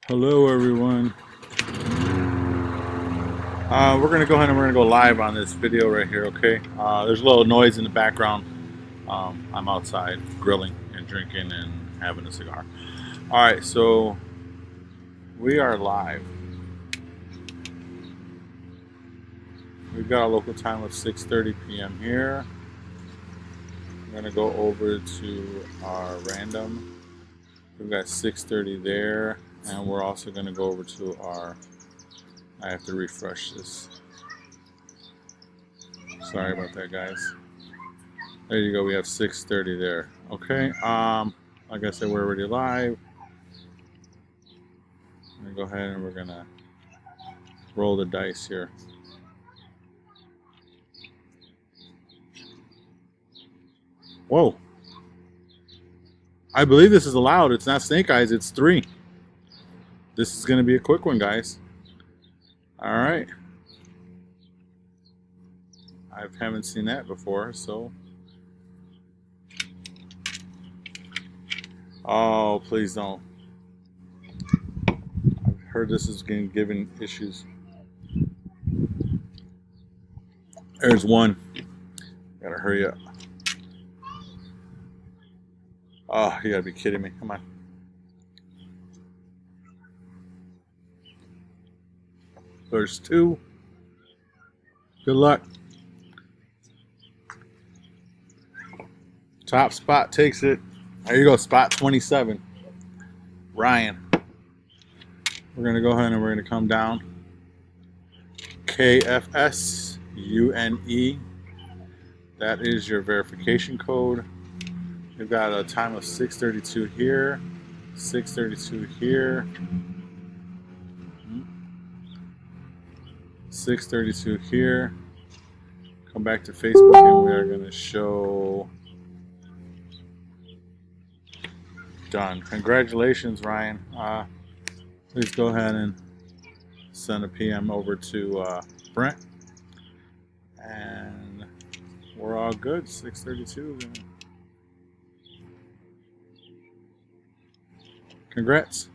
Hello, everyone. We're gonna go ahead and we're gonna go live on this video right here. Okay. There's a little noise in the background. I'm outside grilling and drinking and having a cigar. All right, so we are live. We've got a local time of 6:30 p.m. here. We're gonna go over to our random. We've got 6:30 there, and we're also gonna go over to our. I have to refresh this. Sorry about that, guys. There you go. We have 6:30 there. Okay. Like I said, we're already live. I'm gonna go ahead and we're gonna roll the dice here. Whoa. I believe this is allowed. It's not snake eyes. It's 3. This is gonna be a quick one, guys. All right. I haven't seen that before, so. Oh, please don't. I've heard this is getting given issues. There's one. Gotta hurry up. Oh, you gotta be kidding me. Come on. There's 2. Good luck. Top spot takes it. There you go, spot 27. Ryan. We're going to go ahead and we're going to come down. KFSUNE. That is your verification code. We've got a time of 6:32 here, 6:32 here, 6:32 here. Come back to Facebook and we are going to show. Done. Congratulations, Ryan. Please go ahead and send a PM over to Brent. And we're all good. 6:32. Congrats.